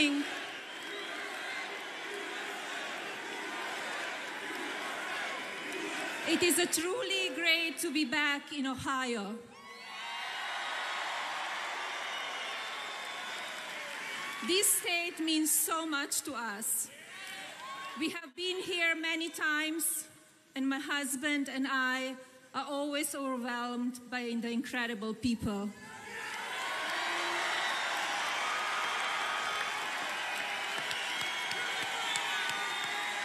morning. It is truly great to be back in Ohio. This state means so much to us. We have been here many times, and my husband and I are always overwhelmed by the incredible people.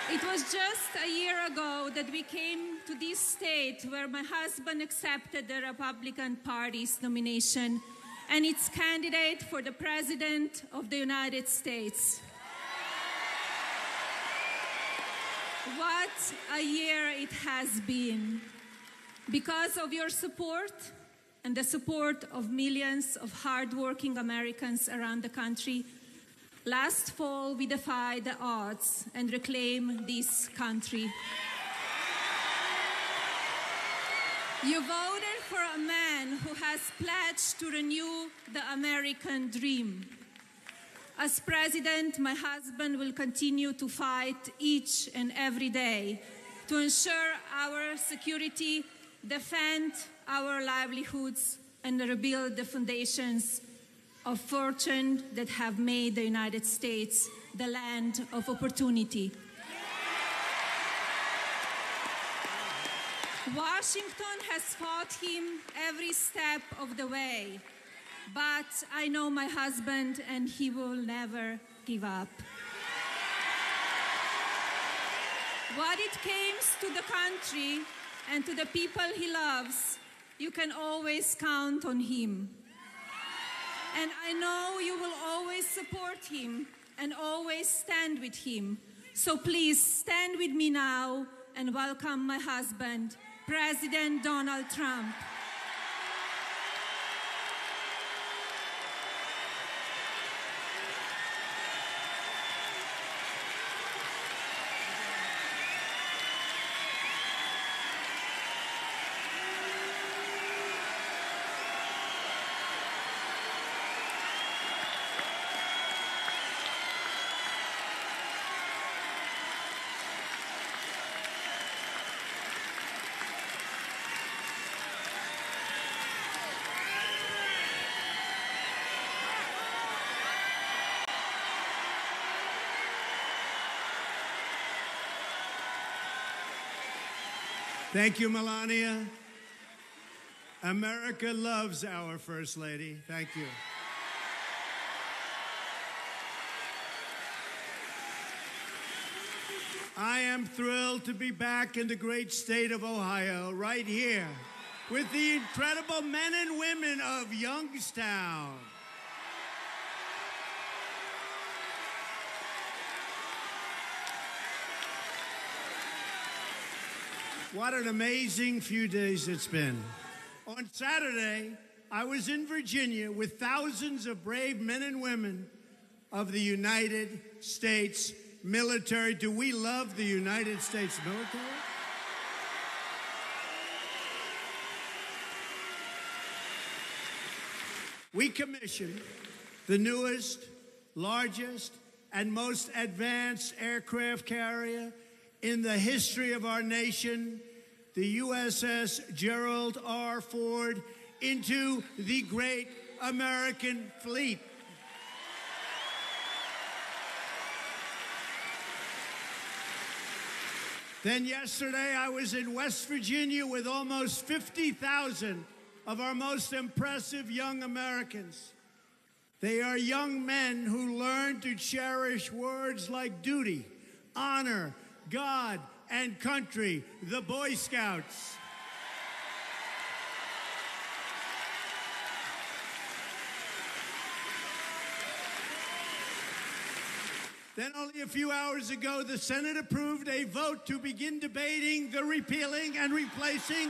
It was just a year ago that we came to this state where my husband accepted the Republican Party's nomination and its candidate for the President of the United States. What a year it has been. Because of your support and the support of millions of hardworking Americans around the country, last fall we defied the odds and reclaimed this country. You voted for a man who has pledged to renew the American dream. As president, my husband will continue to fight each and every day to ensure our security, defend our livelihoods, and rebuild the foundations of fortune that have made the United States the land of opportunity. Washington has fought him every step of the way, but I know my husband and he will never give up. What it comes to the country and to the people he loves, you can always count on him. And I know you will always support him and always stand with him. So please stand with me now and welcome my husband, President Donald Trump. Thank you, Melania. America loves our First Lady. Thank you. I am thrilled to be back in the great state of Ohio, right here, with the incredible men and women of Youngstown. What an amazing few days it's been. On Saturday, I was in Virginia with thousands of brave men and women of the United States military. Do we love the United States military? We commissioned the newest, largest, and most advanced aircraft carrier in the history of our nation, the USS Gerald R. Ford, into the great American fleet. Then yesterday, I was in West Virginia with almost 50,000 of our most impressive young Americans. They are young men who learn to cherish words like duty, honor, God, and country, the Boy Scouts. Then only a few hours ago, the Senate approved a vote to begin debating the repealing and replacing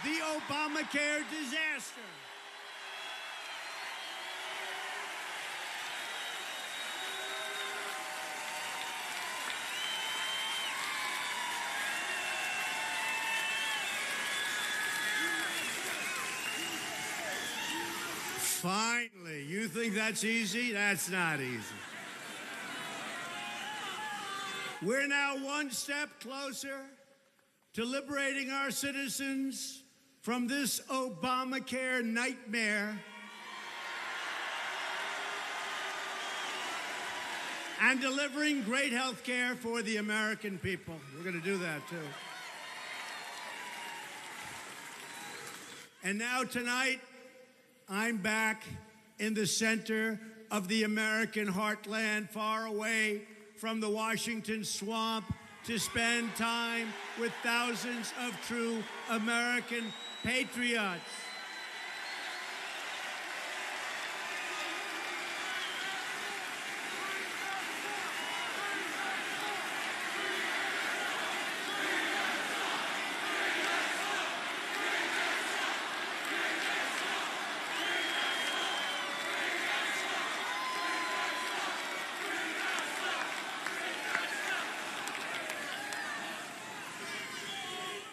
the Obamacare disaster. Finally, you think that's easy? That's not easy. We're now one step closer to liberating our citizens from this Obamacare nightmare and delivering great health care for the American people. We're going to do that, too. And now tonight, I'm back in the center of the American heartland, far away from the Washington swamp, to spend time with thousands of true American patriots.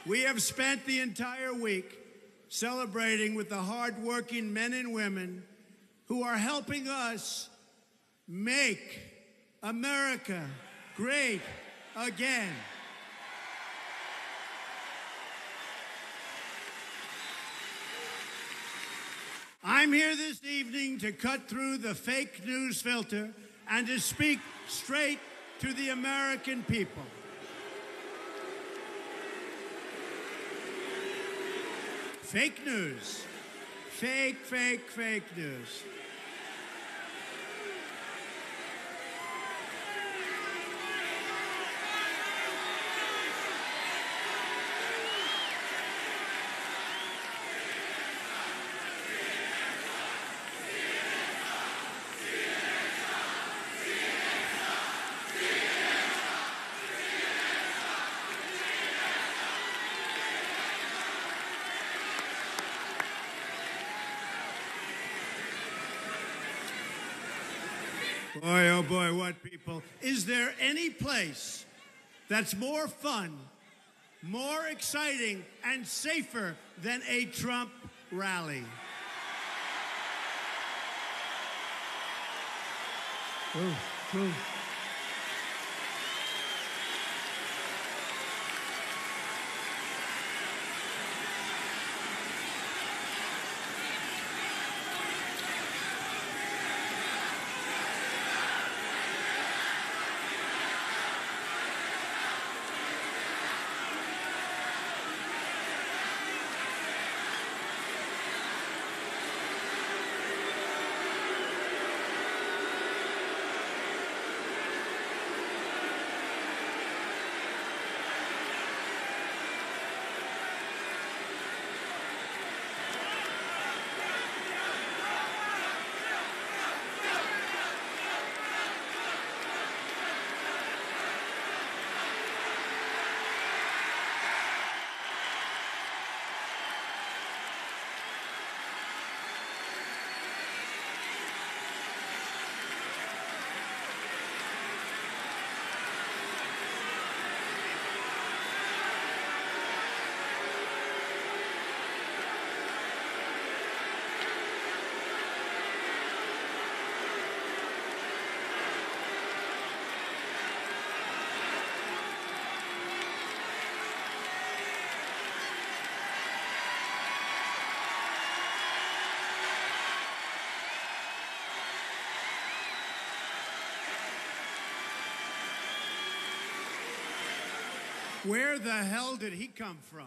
We have spent the entire week celebrating with the hardworking men and women who are helping us make America great again. I'm here this evening to cut through the fake news filter and to speak straight to the American people. Fake news. Fake news. Boy, oh boy, what people. Is there any place that's more fun, more exciting, and safer than a Trump rally? Oh. Where the hell did he come from?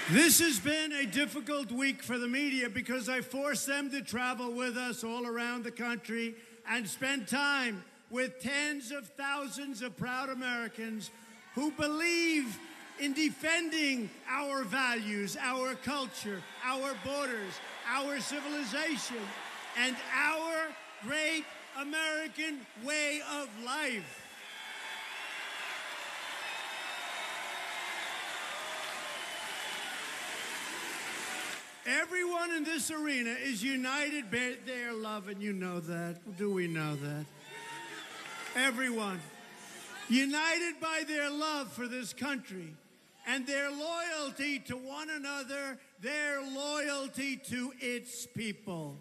This has been a difficult week for the media because I forced them to travel with us all around the country and spend time with tens of thousands of proud Americans who believe in defending our values, our culture, our borders, our civilization, and our great American way of life. Everyone in this arena is united by their love, and you know that. Do we know that? Everyone. United by their love for this country and their loyalty to one another, their loyalty to its people.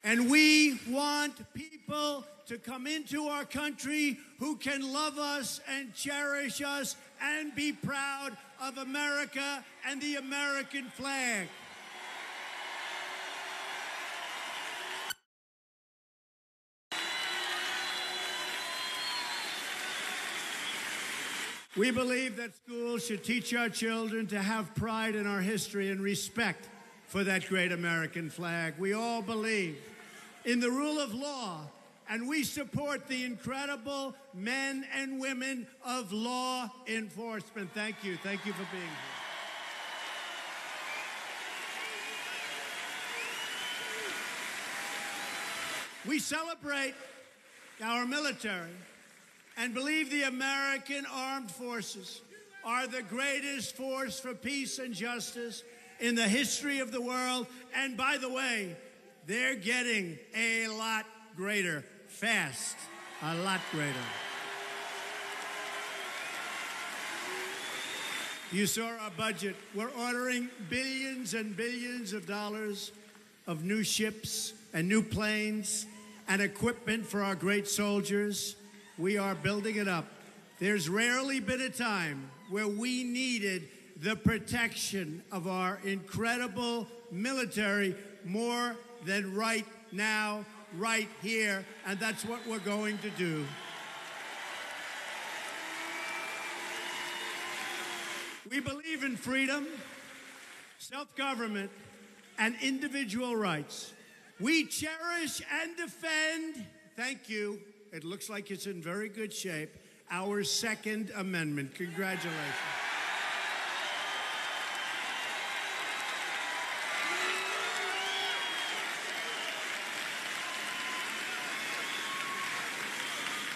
And we want people to come into our country who can love us and cherish us and be proud of America and the American flag. We believe that schools should teach our children to have pride in our history and respect for that great American flag. We all believe in the rule of law, and we support the incredible men and women of law enforcement. Thank you. Thank you for being here. We celebrate our military and believe the American armed forces are the greatest force for peace and justice in the history of the world. And by the way, they're getting a lot greater, fast, a lot greater. You saw our budget. We're ordering billions and billions of dollars of new ships and new planes and equipment for our great soldiers. We are building it up. There's rarely been a time where we needed the protection of our incredible military more than right now, right here, and that's what we're going to do. We believe in freedom, self-government, and individual rights. We cherish and defend, thank you, it looks like it's in very good shape, our Second Amendment. Congratulations.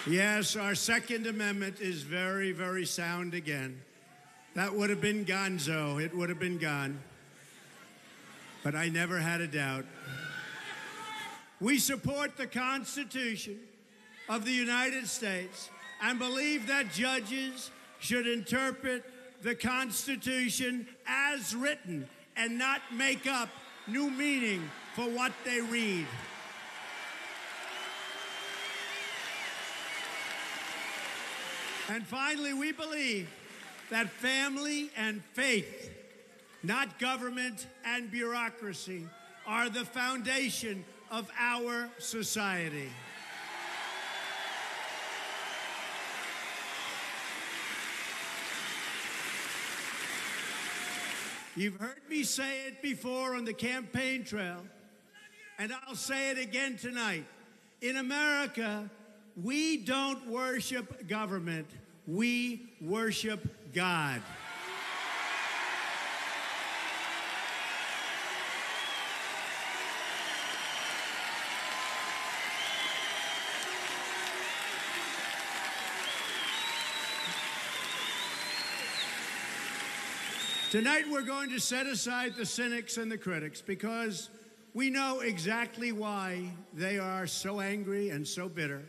Yes, our Second Amendment is very, very sound again. That would have been gonzo. It would have been gone. But I never had a doubt. We support the Constitution of the United States and believe that judges should interpret the Constitution as written and not make up new meaning for what they read. And finally, we believe that family and faith, not government and bureaucracy, are the foundation of our society. You've heard me say it before on the campaign trail, and I'll say it again tonight. In America, we don't worship government, we worship God. Tonight we're going to set aside the cynics and the critics because we know exactly why they are so angry and so bitter.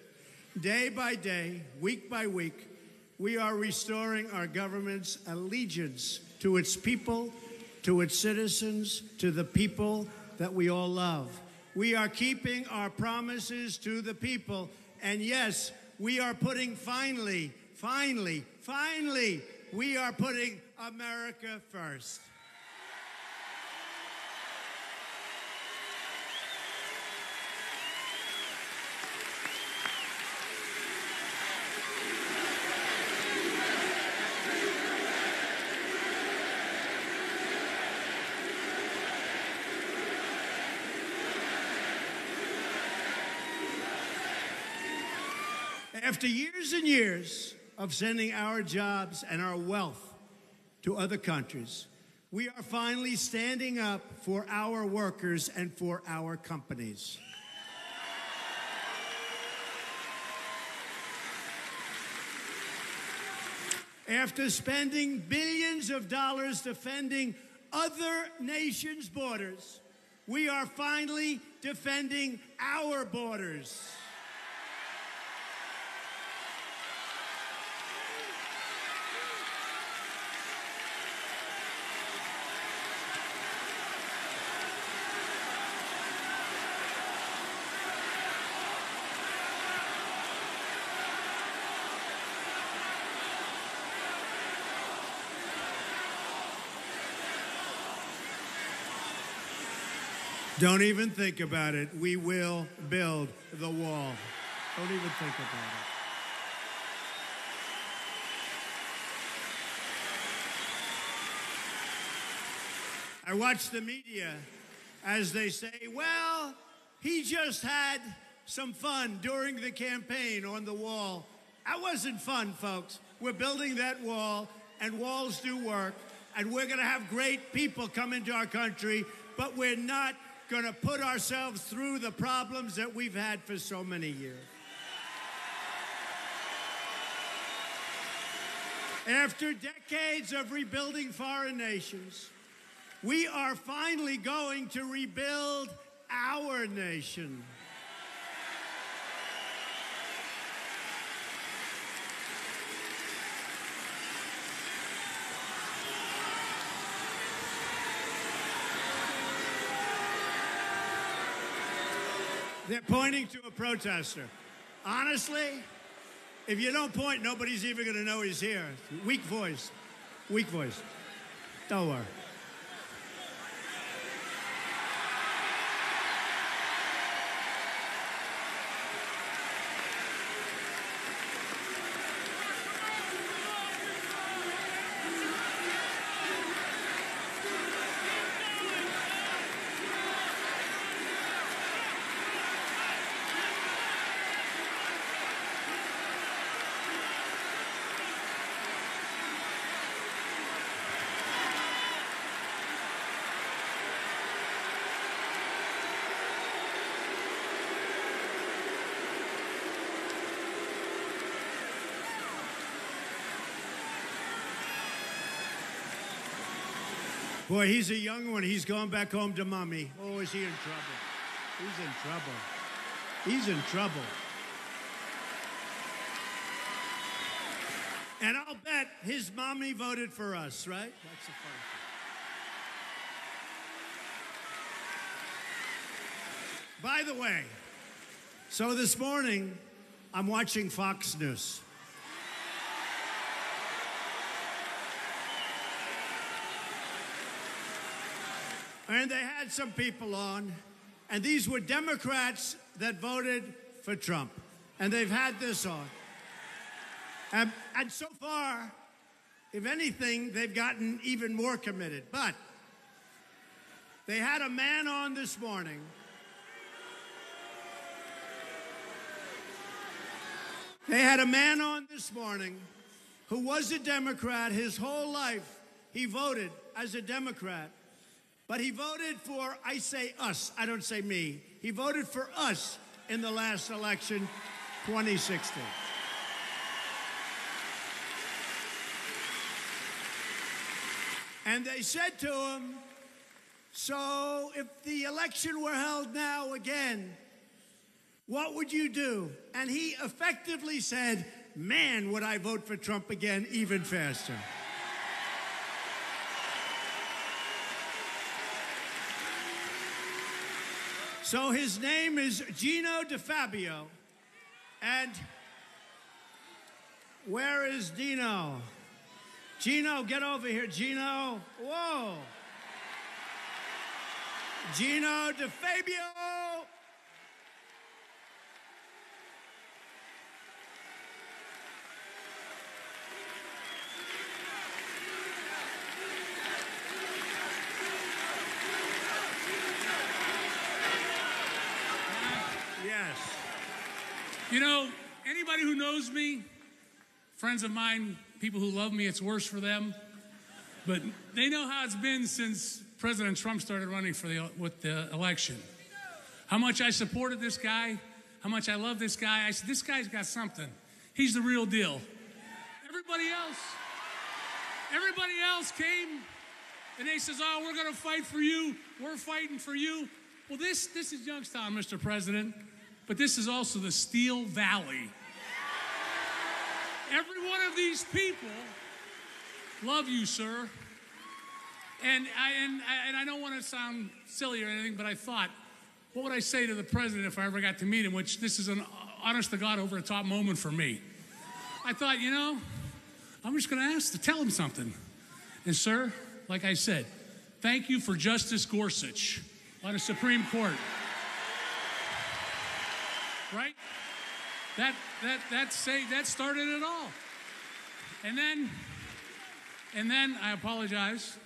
Day by day, week by week, we are restoring our government's allegiance to its people, to its citizens, to the people that we all love. We are keeping our promises to the people. And yes, we are putting finally, we are putting America first. After years and years of sending our jobs and our wealth to other countries, we are finally standing up for our workers and for our companies. After spending billions of dollars defending other nations' borders, we are finally defending our borders. Don't even think about it. We will build the wall. Don't even think about it. I watch the media as they say, well, he just had some fun during the campaign on the wall. That wasn't fun, folks. We're building that wall, and walls do work, and we're going to have great people come into our country, but we're not going to put ourselves through the problems that we've had for so many years. After decades of rebuilding foreign nations, we are finally going to rebuild our nation. They're pointing to a protester. Honestly, if you don't point, nobody's even going to know he's here. Weak voice. Weak voice. Don't worry. Boy, he's a young one. He's going back home to mommy. Oh, is he in trouble? He's in trouble. He's in trouble. And I'll bet his mommy voted for us, right? That's the funny thing. By the way, so this morning, I'm watching Fox News. And they had some people on, and these were Democrats that voted for Trump. And they've had this on. And so far, if anything, they've gotten even more committed. But they had a man on this morning who was a Democrat his whole life. He voted as a Democrat. But he voted for, I say us, I don't say me. He voted for us in the last election, 2016. And they said to him, so if the election were held now again, what would you do? And he effectively said, man, would I vote for Trump again even faster. So his name is Gino DeFabio. And where is Dino? Gino, get over here, Gino. Whoa. Gino DeFabio. Yes. You know, anybody who knows me, friends of mine, people who love me, it's worse for them. But they know how it's been since President Trump started running with the election. How much I supported this guy, how much I love this guy. I said, this guy's got something. He's the real deal. Everybody else, Everybody else came and they says, oh, we're going to fight for you. We're fighting for you. Well, this is Youngstown, Mr. President, but this is also the Steel Valley. Every one of these people love you, sir. And I don't want to sound silly or anything, but I thought, what would I say to the president if I ever got to meet him, which this is an honest-to-God, over-the-top moment for me. I thought, I'm just going to ask to tell him something. And, sir, like I said, thank you for Justice Gorsuch on the Supreme Court. Right? That started it all. And then I apologize.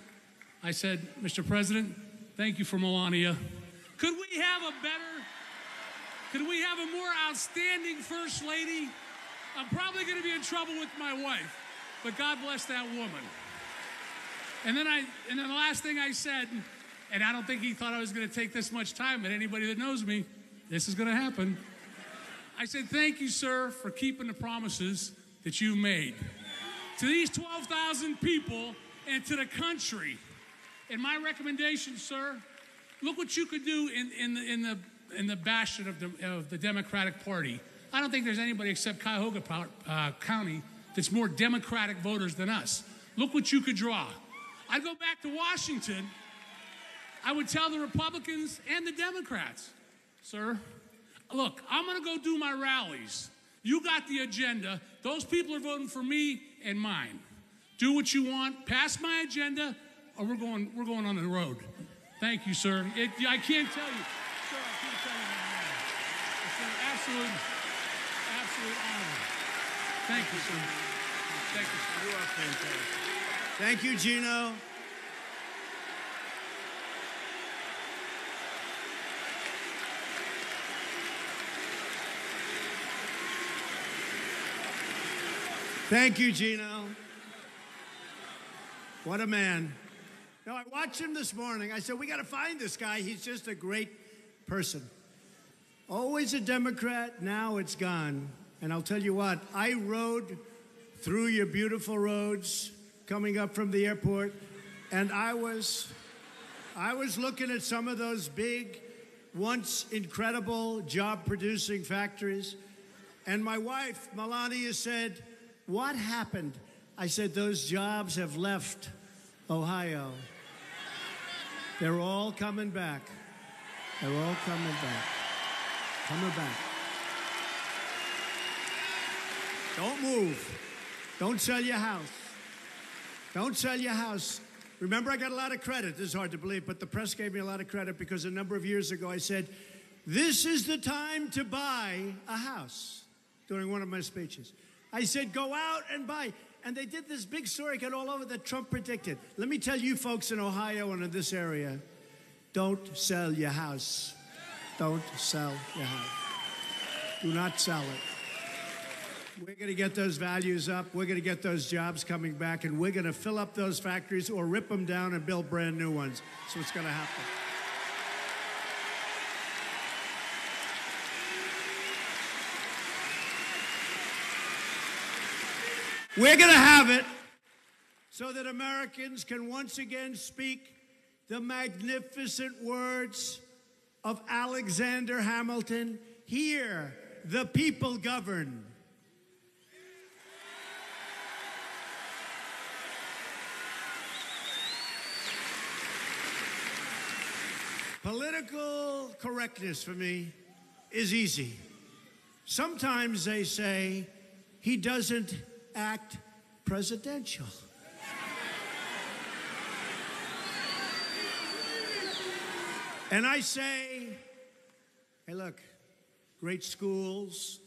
I said, Mr. President, thank you for Melania. Could we have a more outstanding First Lady? I'm probably going to be in trouble with my wife, but God bless that woman. And then the last thing I said, and I don't think he thought I was going to take this much time, but anybody that knows me, this is going to happen. I said, thank you, sir, for keeping the promises that you made. To these 12,000 people and to the country. And my recommendation, sir, look what you could do in the bastion of the Democratic Party. I don't think there's anybody except Cuyahoga County that's more Democratic voters than us. Look what you could draw. I'd go back to Washington. I would tell the Republicans and the Democrats, sir, look, I'm going to go do my rallies. You got the agenda. Those people are voting for me and mine. Do what you want. Pass my agenda, or we're going on the road. Thank you, sir. I can't tell you. Sir, I can't tell you that. It's an absolute honor. Thank you, sir. Thank you, sir. You are fantastic. Thank you, Gino. Thank you, Gino. What a man. Now, I watched him this morning. I said, we got to find this guy. He's just a great person. Always a Democrat, now it's gone. And I'll tell you what, I rode through your beautiful roads coming up from the airport, and I was looking at some of those big, once incredible job-producing factories, and my wife, Melania, said, what happened? I said, those jobs have left Ohio. They're all coming back. They're all coming back. Coming back. Don't move. Don't sell your house. Don't sell your house. Remember, I got a lot of credit. This is hard to believe, but the press gave me a lot of credit because a number of years ago I said, this is the time to buy a house during one of my speeches. I said, go out and buy. And they did this big story, got all over that Trump predicted. Let me tell you folks in Ohio and in this area, don't sell your house. Don't sell your house. Do not sell it. We're going to get those values up. We're going to get those jobs coming back, and we're going to fill up those factories or rip them down and build brand new ones. That's what's going to happen. We're going to have it so that Americans can once again speak the magnificent words of Alexander Hamilton. Here, the people govern. Political correctness for me is easy. Sometimes they say he doesn't act presidential. And I say, hey, look, great schools,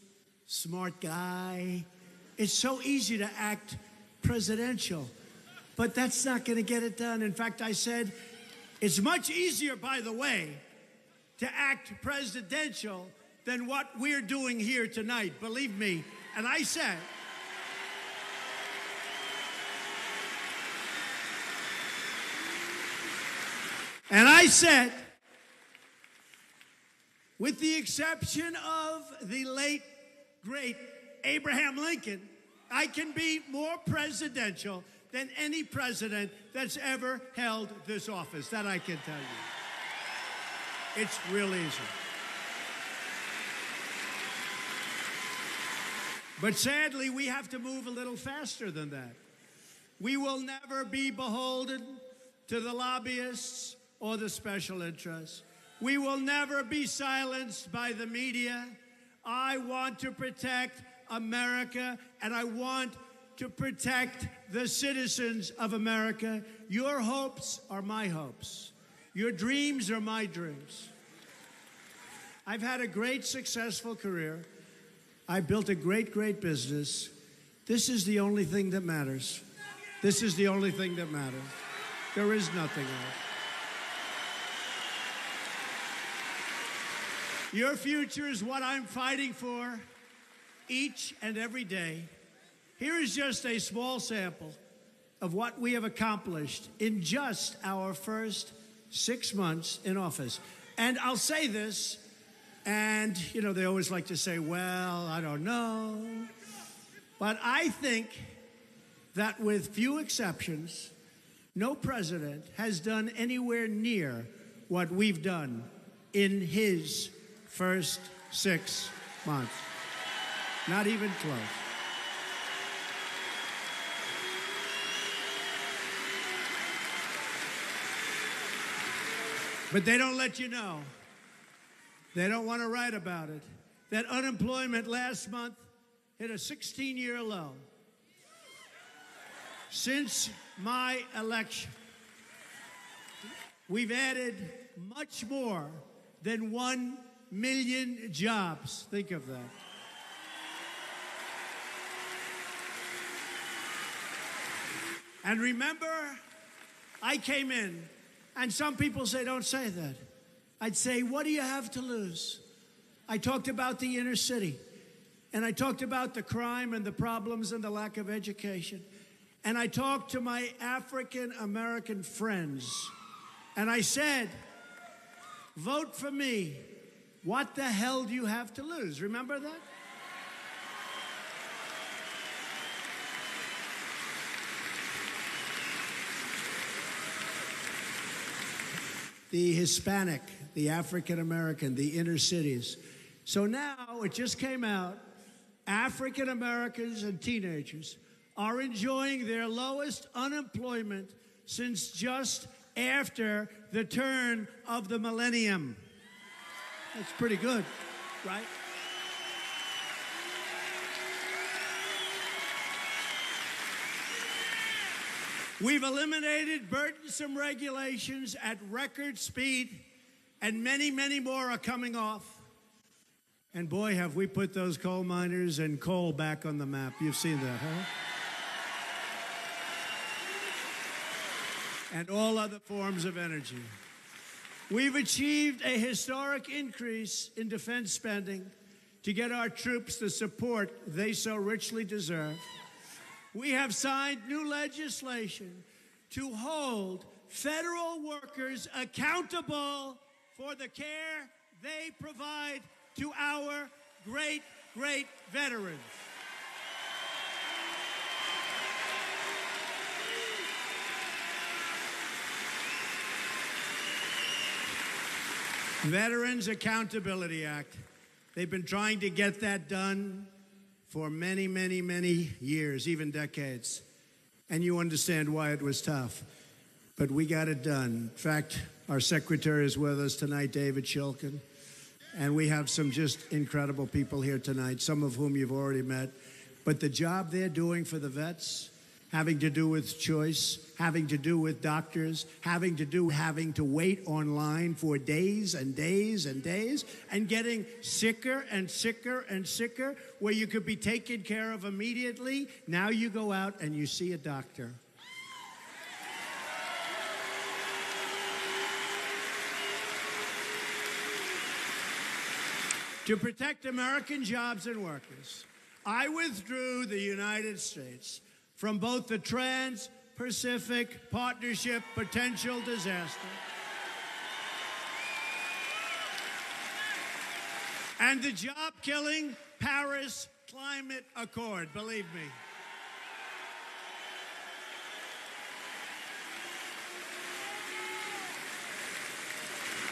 smart guy. It's so easy to act presidential, but that's not going to get it done. In fact, I said, it's much easier, by the way, to act presidential than what we're doing here tonight. Believe me. And I said, with the exception of the late, great Abraham Lincoln, I can be more presidential than any president that's ever held this office. That I can tell you. It's real easy. But sadly, we have to move a little faster than that. We will never be beholden to the lobbyists or the special interests. We will never be silenced by the media. I want to protect America, and I want to protect the citizens of America. Your hopes are my hopes. Your dreams are my dreams. I've had a great, successful career. I built a great, great business. This is the only thing that matters. This is the only thing that matters. There is nothing else. Your future is what I'm fighting for each and every day. Here is just a small sample of what we have accomplished in just our first 6 months in office. And I'll say this, and, you know, they always like to say, well, I don't know. But I think that with few exceptions, no president has done anywhere near what we've done in his first 6 months. Not even close. But they don't let you know. They don't want to write about it. That unemployment last month hit a 16-year low. Since my election, we've added much more than 1 million jobs. Think of that. And remember, I came in, and some people say, don't say that. I'd say, what do you have to lose? I talked about the inner city, and I talked about the crime and the problems and the lack of education. And I talked to my African-American friends, and I said, vote for me. What the hell do you have to lose? Remember that? The Hispanic, the African-American, the inner cities. So now, it just came out, African-Americans and teenagers are enjoying their lowest unemployment since just after the turn of the millennium. That's pretty good, right? We've eliminated burdensome regulations at record speed, and many, many more are coming off. And boy, have we put those coal miners and coal back on the map. You've seen that, huh? And all other forms of energy. We've achieved a historic increase in defense spending to get our troops the support they so richly deserve. We have signed new legislation to hold federal workers accountable for the care they provide to our great, great veterans. Veterans Accountability Act. They've been trying to get that done for many, many, many years, even decades. And you understand why it was tough. But we got it done. In fact, our secretary is with us tonight, David Shilkin. And we have some just incredible people here tonight, some of whom you've already met. But the job they're doing for the vets, having to do with choice, having to do with doctors, having to wait online for days and days and days, and getting sicker and sicker and sicker, where you could be taken care of immediately. Now you go out and you see a doctor. To protect American jobs and workers, I withdrew the United States from both the Trans-Pacific Partnership potential disaster and the job-killing Paris Climate Accord, believe me.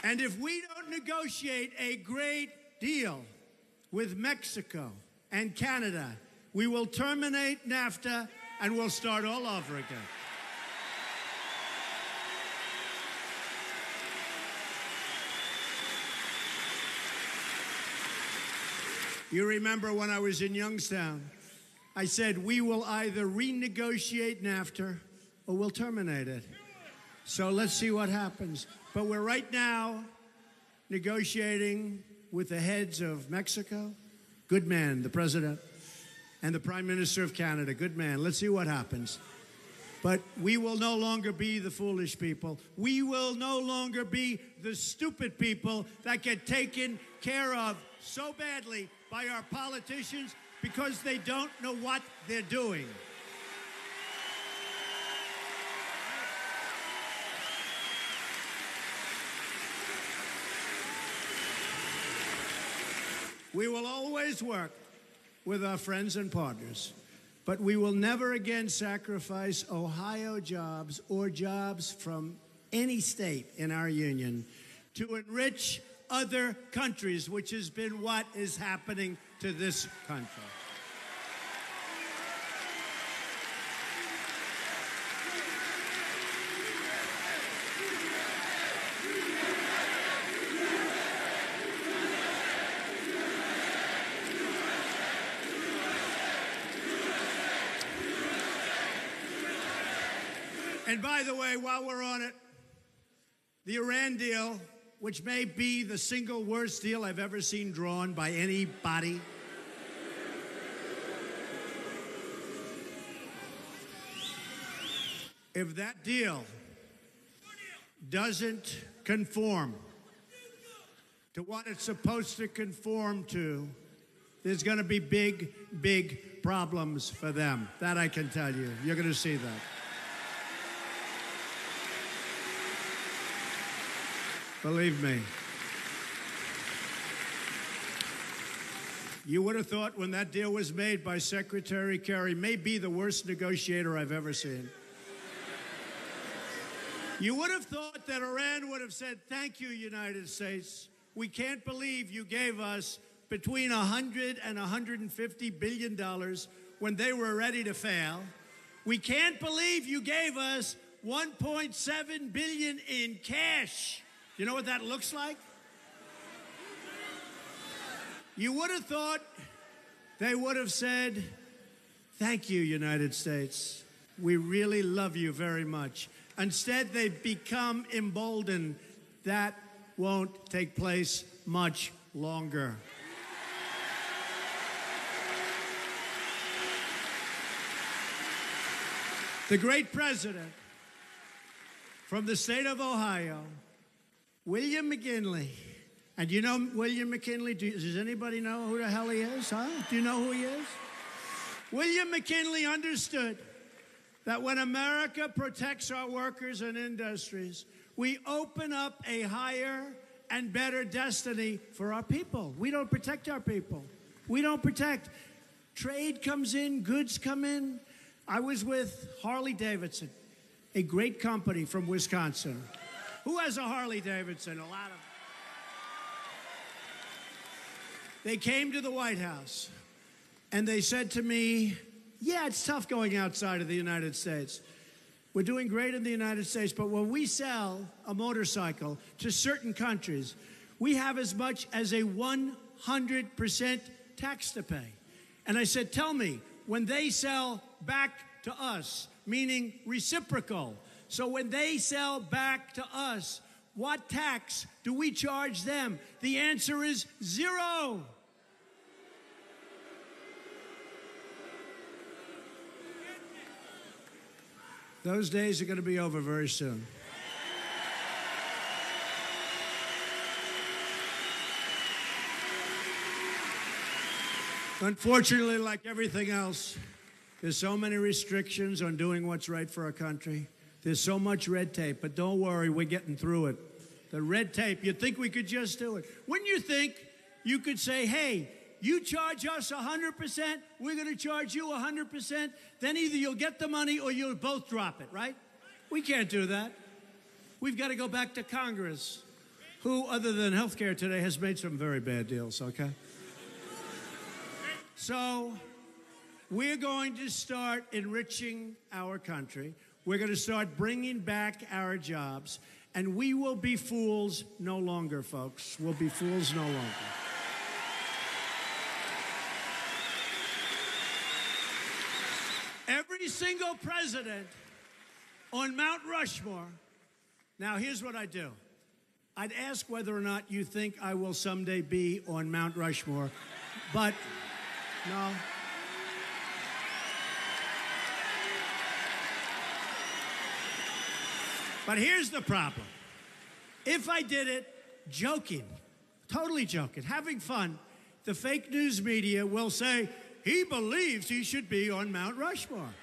And if we don't negotiate a great deal with Mexico and Canada, we will terminate NAFTA and we'll start all over again. You remember when I was in Youngstown, I said we will either renegotiate NAFTA or we'll terminate it. So let's see what happens. But we're right now negotiating with the heads of Mexico, good man, the president, and the Prime Minister of Canada, good man. Let's see what happens. But we will no longer be the foolish people. We will no longer be the stupid people that get taken care of so badly by our politicians because they don't know what they're doing. We will always work with our friends and partners, but we will never again sacrifice Ohio jobs or jobs from any state in our union to enrich other countries, which has been what is happening to this country. And by the way, while we're on it, the Iran deal, which may be the single worst deal I've ever seen drawn by anybody. If that deal doesn't conform to what it's supposed to conform to, there's going to be big, big problems for them. That I can tell you. You're going to see that. Believe me. You would have thought when that deal was made by Secretary Kerry, may be the worst negotiator I've ever seen. You would have thought that Iran would have said, thank you, United States. We can't believe you gave us between $100 and $150 billion when they were ready to fail. We can't believe you gave us $1.7 billion in cash. You know what that looks like? You would have thought they would have said, thank you, United States. We really love you very much. Instead, they've become emboldened. That won't take place much longer. The great president from the state of Ohio, William McKinley. And you know William McKinley? Does anybody know who the hell he is? Huh? Do you know who he is? William McKinley understood that when America protects our workers and industries, we open up a higher and better destiny for our people. We don't protect our people. We don't protect. Trade comes in, goods come in. I was with Harley Davidson, a great company from Wisconsin. Who has a Harley Davidson? A lot of. They came to the White House and they said to me, yeah, it's tough going outside of the United States. We're doing great in the United States, but when we sell a motorcycle to certain countries, we have as much as a 100% tax to pay. And I said, tell me, when they sell back to us, meaning reciprocal, so when they sell back to us, what tax do we charge them? The answer is 0. Those days are going to be over very soon. Unfortunately, like everything else, there's so many restrictions on doing what's right for our country. There's so much red tape, but don't worry, we're getting through it. The red tape, you'd think we could just do it. Wouldn't you think you could say, hey, you charge us 100%, we're going to charge you 100%, then either you'll get the money or you'll both drop it, right? We can't do that. We've got to go back to Congress. who, other than healthcare today, has made some very bad deals, okay? So we're going to start enriching our country. We're going to start bringing back our jobs. And we will be fools no longer, folks. We'll be fools no longer. Every single president on Mount Rushmore. Now, here's what I do. I'd ask whether or not you think I will someday be on Mount Rushmore, but no. But here's the problem. If I did it joking, totally joking, having fun, the fake news media will say, he believes he should be on Mount Rushmore.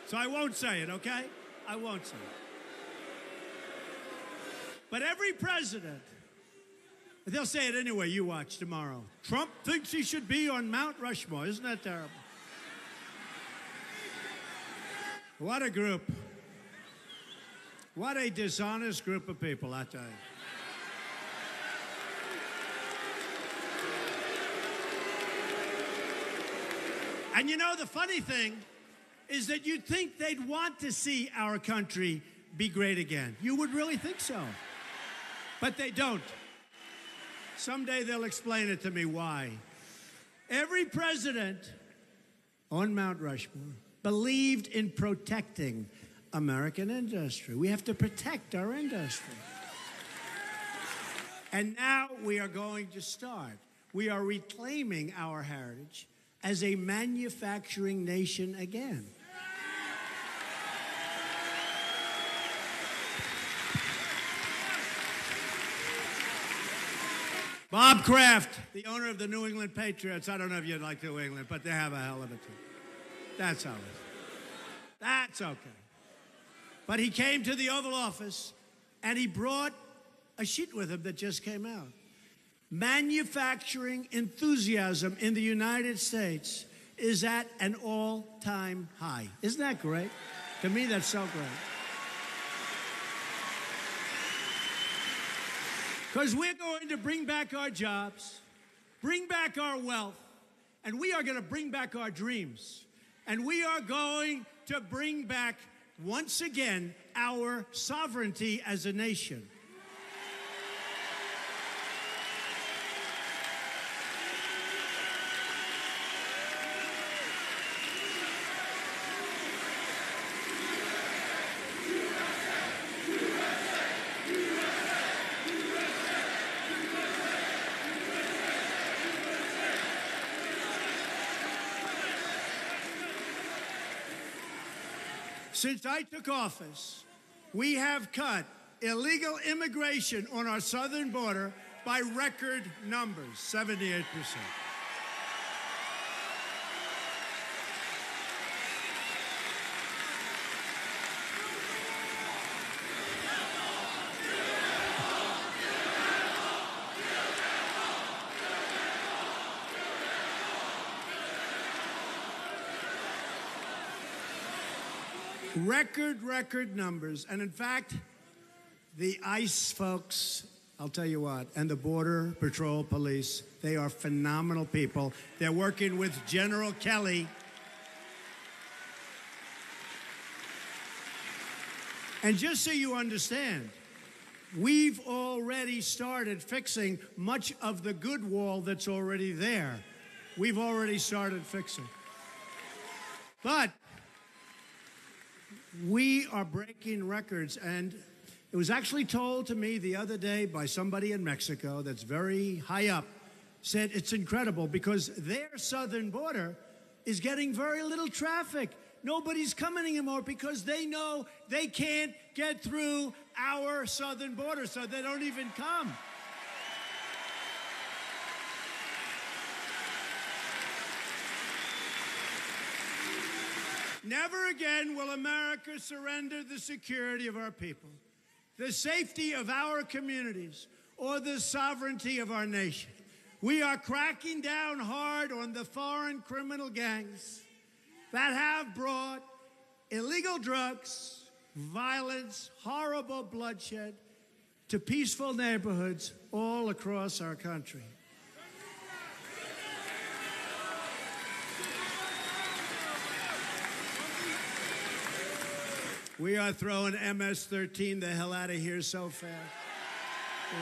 So I won't say it, okay? I won't say it. But every president, they'll say it anyway, you watch tomorrow. Trump thinks he should be on Mount Rushmore. Isn't that terrible? What a group. What a dishonest group of people, I tell you. And you know, the funny thing is that you'd think they'd want to see our country be great again. You would really think so. But they don't. Someday they'll explain it to me why. Every president on Mount Rushmore believed in protecting American industry. We have to protect our industry. And now we are going to start. We are reclaiming our heritage as a manufacturing nation again. Bob Kraft, the owner of the New England Patriots. I don't know if you'd like New England, but they have a hell of a team. That's how it is. That's okay. But he came to the Oval Office, and he brought a sheet with him that just came out. Manufacturing enthusiasm in the United States is at an all-time high. Isn't that great? To me, that's so great. Because we're going to bring back our jobs, bring back our wealth, and we are going to bring back our dreams. And we are going to bring back, once again, our sovereignty as a nation. Since I took office, we have cut illegal immigration on our southern border by record numbers, 78%. Record numbers. And in fact, the ICE folks, I'll tell you what, and the Border Patrol Police, they are phenomenal people. They're working with General Kelly. And just so you understand, we've already started fixing much of the good wall that's already there. We've already started fixing. But we are breaking records, and it was actually told to me the other day by somebody in Mexico that's very high up, said it's incredible because their southern border is getting very little traffic. Nobody's coming anymore because they know they can't get through our southern border, so they don't even come. Never again will America surrender the security of our people, the safety of our communities, or the sovereignty of our nation. We are cracking down hard on the foreign criminal gangs that have brought illegal drugs, violence, horrible bloodshed, to peaceful neighborhoods all across our country. We are throwing MS-13 the hell out of here so fast. Ooh.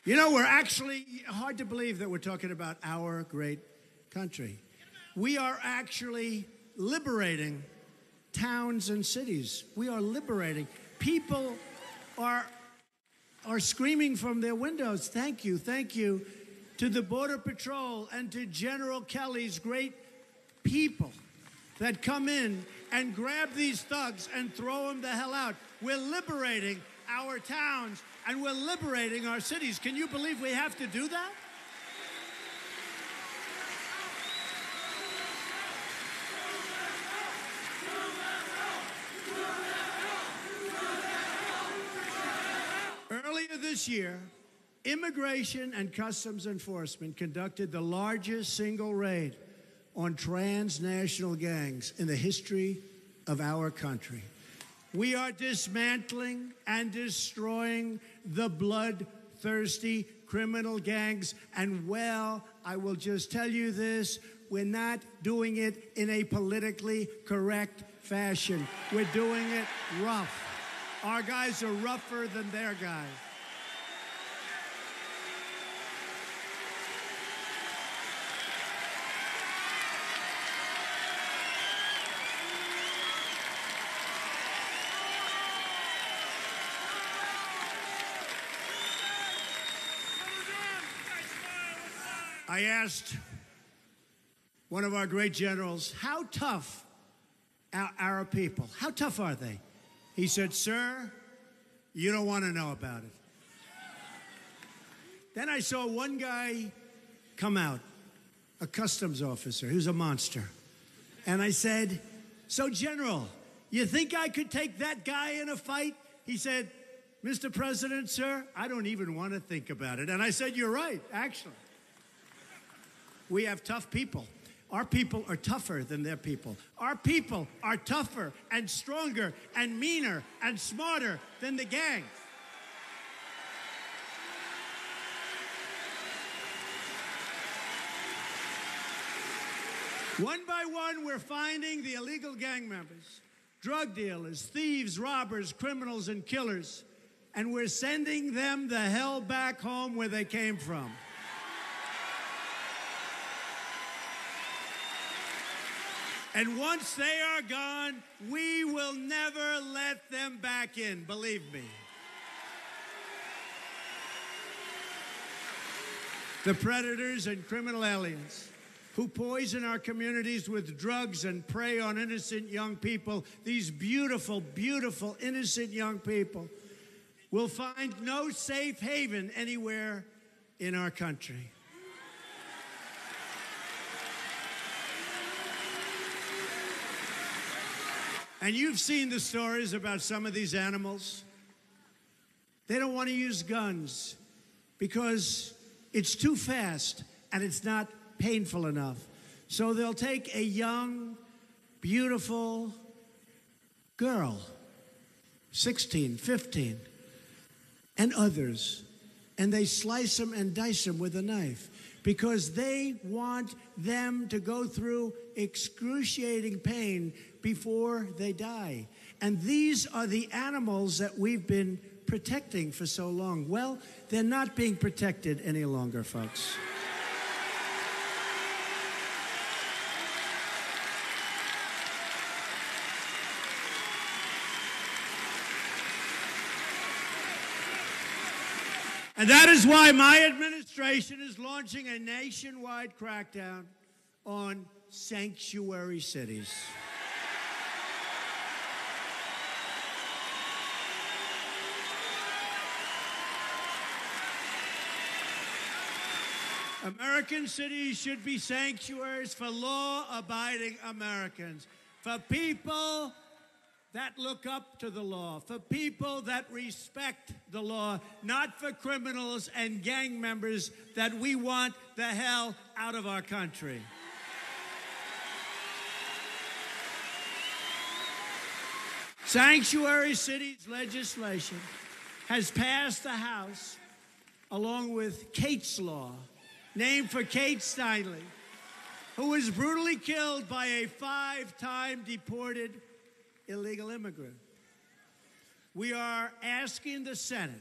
You know, we're actually, hard to believe that we're talking about our great country. We are actually liberating towns and cities. We are liberating. People are screaming from their windows, thank you, to the Border Patrol and to General Kelly's great people that come in and grab these thugs and throw them the hell out. We're liberating our towns and we're liberating our cities. Can you believe we have to do that? Earlier this year, Immigration and Customs Enforcement conducted the largest single raid on transnational gangs in the history of our country. We are dismantling and destroying the bloodthirsty criminal gangs. And, well, I will just tell you this, we're not doing it in a politically correct fashion. We're doing it rough. Our guys are rougher than their guys. I asked one of our great generals, how tough are our people? How tough are they? He said, sir, you don't want to know about it. Then I saw one guy come out, a customs officer, who's a monster. And I said, so, General, you think I could take that guy in a fight? He said, Mr. President, sir, I don't even want to think about it. And I said, you're right, actually. We have tough people. Our people are tougher than their people. Our people are tougher and stronger and meaner and smarter than the gangs. One by one, we're finding the illegal gang members, drug dealers, thieves, robbers, criminals, and killers, and we're sending them the hell back home where they came from. And once they are gone, we will never let them back in, believe me. The predators and criminal aliens who poison our communities with drugs and prey on innocent young people, these beautiful, beautiful, innocent young people, will find no safe haven anywhere in our country. And you've seen the stories about some of these animals. They don't want to use guns because it's too fast and it's not painful enough. So they'll take a young, beautiful girl, 16, 15, and others, and they slice them and dice them with a knife because they want them to go through excruciating pain before they die. And these are the animals that we've been protecting for so long. Well, they're not being protected any longer, folks. And that is why my administration is launching a nationwide crackdown on sanctuary cities. American cities should be sanctuaries for law-abiding Americans, for people that look up to the law, for people that respect the law, not for criminals and gang members that we want the hell out of our country. Sanctuary cities legislation has passed the House along with Kate's Law, named for Kate Steinle, who was brutally killed by a 5-time deported illegal immigrant. We are asking the Senate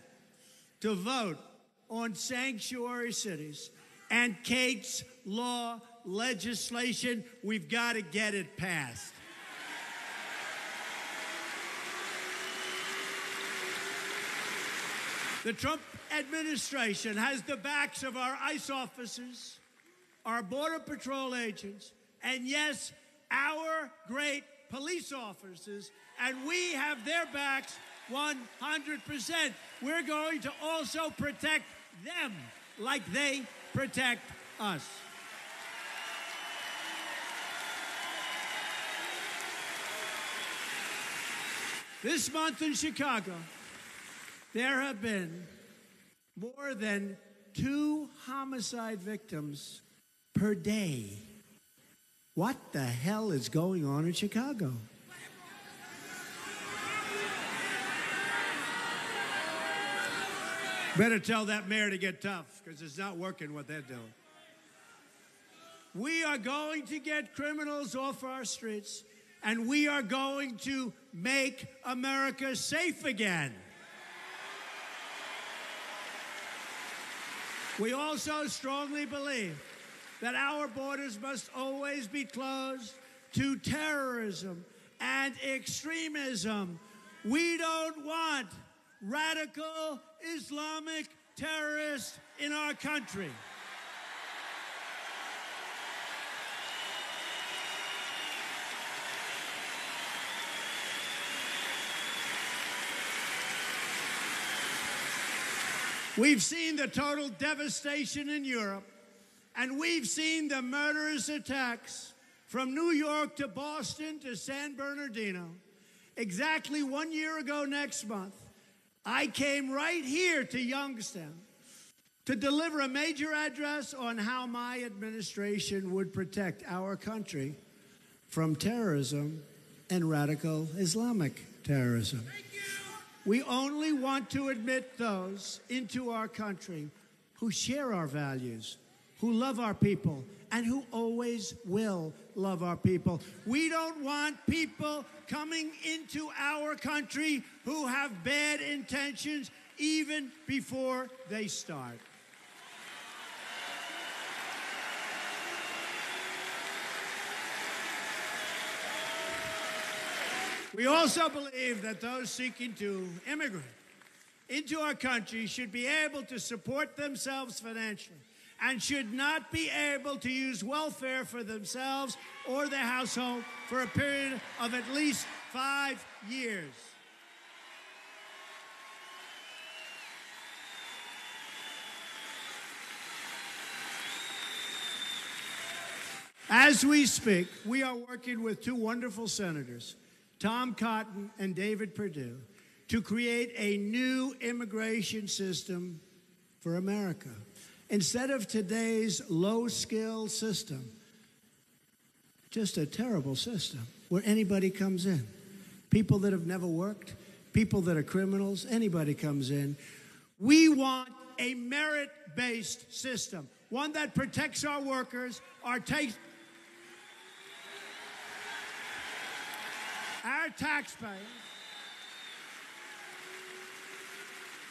to vote on sanctuary cities and Kate's Law legislation. We've got to get it passed. The Trump administration has the backs of our ICE officers, our Border Patrol agents, and yes, our great police officers, and we have their backs 100%. We're going to also protect them like they protect us. This month in Chicago, there have been more than 2 homicide victims per day. What the hell is going on in Chicago? Better tell that mayor to get tough, because it's not working what they're doing. We are going to get criminals off our streets, and we are going to make America safe again. We also strongly believe that our borders must always be closed to terrorism and extremism. We don't want radical Islamic terrorists in our country. We've seen the total devastation in Europe, and we've seen the murderous attacks from New York to Boston to San Bernardino. Exactly 1 year ago next month, I came right here to Youngstown to deliver a major address on how my administration would protect our country from terrorism and radical Islamic terrorism. We only want to admit those into our country who share our values, who love our people, and who always will love our people. We don't want people coming into our country who have bad intentions even before they start. We also believe that those seeking to immigrate into our country should be able to support themselves financially and should not be able to use welfare for themselves or their household for a period of at least 5 years. As we speak, we are working with 2 wonderful senators, Tom Cotton and David Perdue, to create a new immigration system for America. Instead of today's low-skill system, just a terrible system where anybody comes in. People that have never worked, people that are criminals, anybody comes in. We want a merit-based system, one that protects our workers, our taxpayers,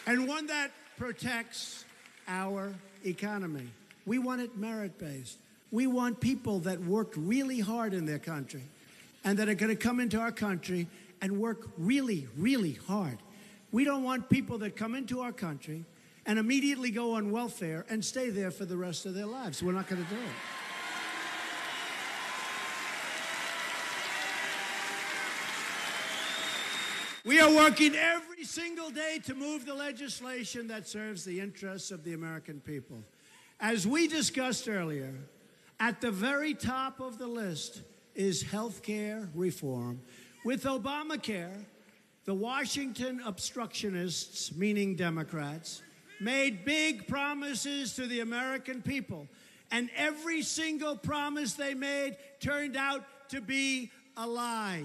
and one that protects our economy. We want it merit-based. We want people that worked really hard in their country and that are going to come into our country and work really, really hard. We don't want people that come into our country and immediately go on welfare and stay there for the rest of their lives. We're not going to do it. We are working every single day to move the legislation that serves the interests of the American people. As we discussed earlier, at the very top of the list is health care reform. With Obamacare, the Washington obstructionists, meaning Democrats, made big promises to the American people, and every single promise they made turned out to be a lie.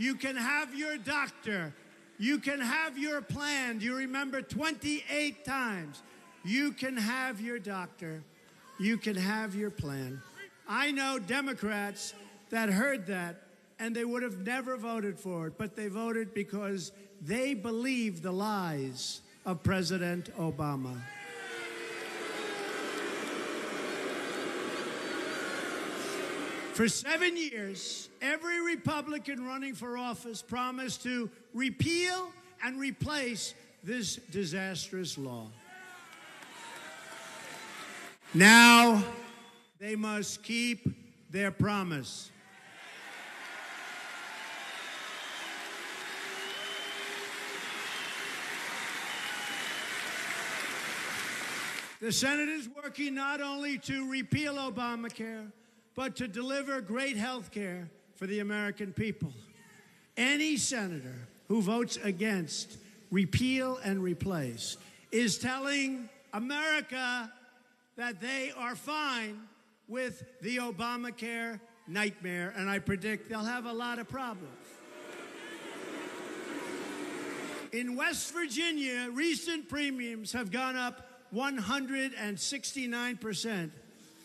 You can have your doctor. You can have your plan. Do you remember 28 times? You can have your doctor. You can have your plan. I know Democrats that heard that, and they would have never voted for it, but they voted because they believe the lies of President Obama. For 7 years, every Republican running for office promised to repeal and replace this disastrous law. Now, they must keep their promise. The Senate is working not only to repeal Obamacare, but to deliver great health care for the American people. Any senator who votes against repeal and replace is telling America that they are fine with the Obamacare nightmare, and I predict they'll have a lot of problems. In West Virginia, recent premiums have gone up 169%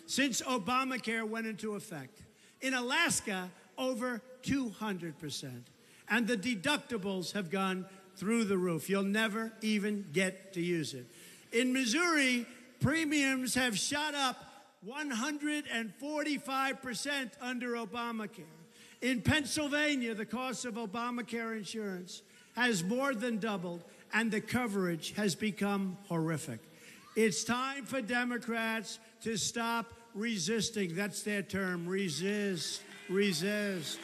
since Obamacare went into effect. In Alaska, over 200%. And the deductibles have gone through the roof. You'll never even get to use it. In Missouri, premiums have shot up 145% under Obamacare. In Pennsylvania, the cost of Obamacare insurance has more than doubled, and the coverage has become horrific. It's time for Democrats to stop resisting. That's their term, resist, resist.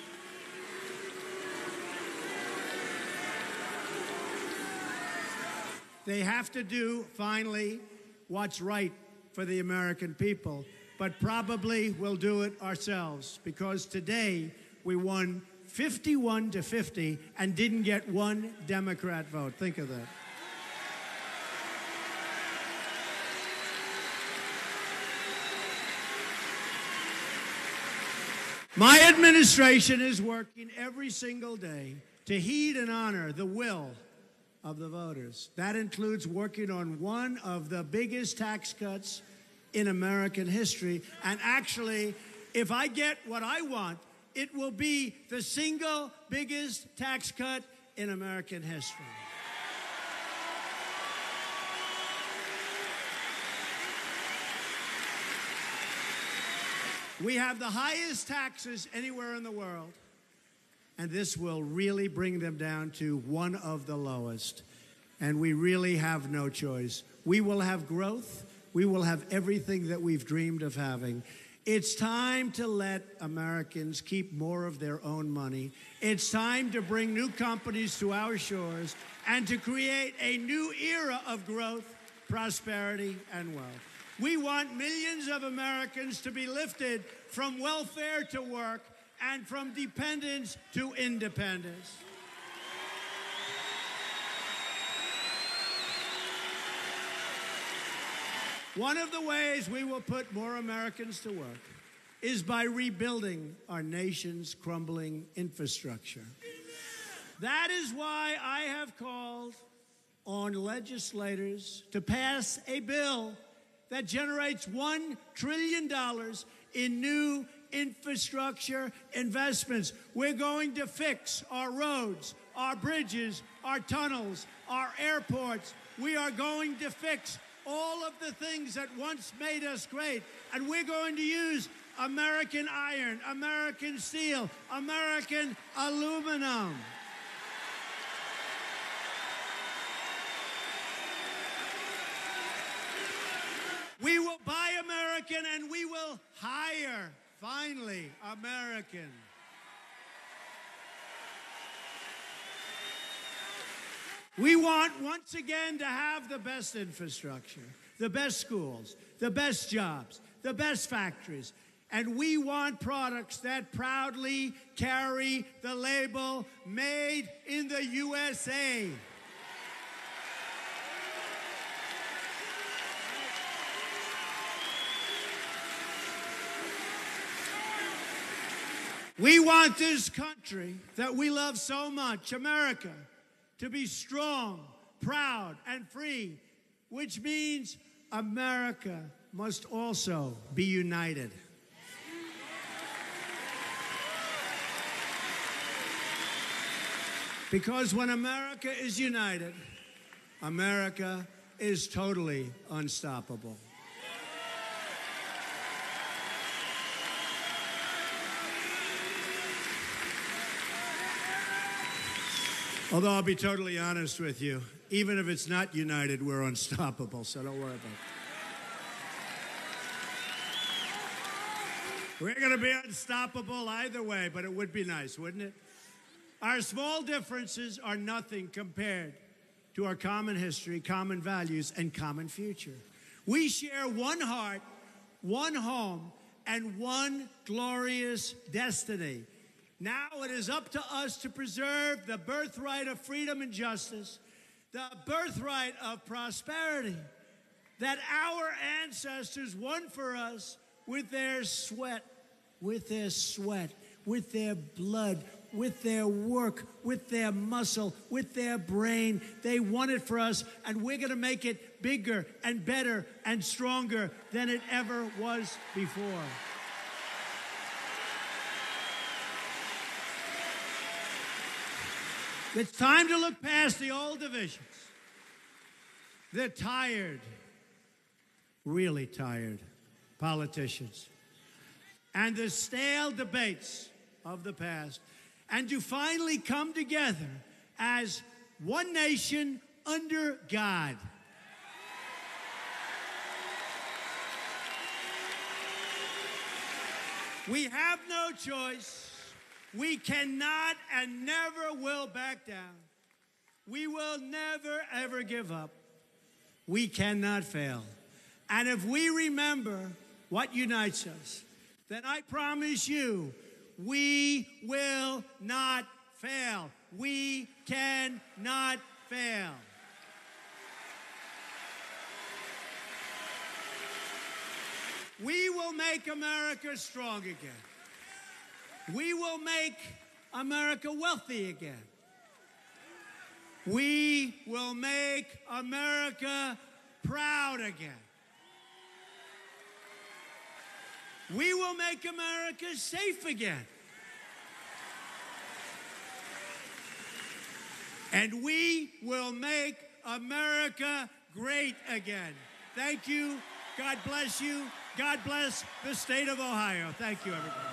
They have to do, finally, what's right for the American people, but probably we'll do it ourselves, because today we won 51-50 and didn't get one Democrat vote. Think of that. My administration is working every single day to heed and honor the will of the voters. That includes working on one of the biggest tax cuts in American history. And actually, if I get what I want, it will be the single biggest tax cut in American history. We have the highest taxes anywhere in the world, and this will really bring them down to one of the lowest. And we really have no choice. We will have growth. We will have everything that we've dreamed of having. It's time to let Americans keep more of their own money. It's time to bring new companies to our shores and to create a new era of growth, prosperity, and wealth. We want millions of Americans to be lifted from welfare to work and from dependence to independence. One of the ways we will put more Americans to work is by rebuilding our nation's crumbling infrastructure. That is why I have called on legislators to pass a bill that generates $1 trillion in new infrastructure investments. We're going to fix our roads, our bridges, our tunnels, our airports. We are going to fix all of the things that once made us great. And we're going to use American iron, American steel, American aluminum. We will buy American and we will hire, finally, American. We want, once again, to have the best infrastructure, the best schools, the best jobs, the best factories. And we want products that proudly carry the label, Made in the USA. We want this country that we love so much, America, to be strong, proud, and free, which means America must also be united. Because when America is united, America is totally unstoppable. Although I'll be totally honest with you, even if it's not united, we're unstoppable, so don't worry about it. We're going to be unstoppable either way, but it would be nice, wouldn't it? Our small differences are nothing compared to our common history, common values, and common future. We share one heart, one home, and one glorious destiny. Now it is up to us to preserve the birthright of freedom and justice, the birthright of prosperity that our ancestors won for us with their sweat, with their blood, with their work, with their muscle, with their brain. They won it for us, and we're going to make it bigger and better and stronger than it ever was before. It's time to look past the old divisions. The tired, really tired politicians and the stale debates of the past, and to finally come together as one nation under God. We have no choice. We cannot and never will back down. We will never, ever give up. We cannot fail. And if we remember what unites us, then I promise you, we will not fail. We cannot fail. We will make America strong again. We will make America wealthy again. We will make America proud again. We will make America safe again. And we will make America great again. Thank you. God bless you. God bless the state of Ohio. Thank you, everybody.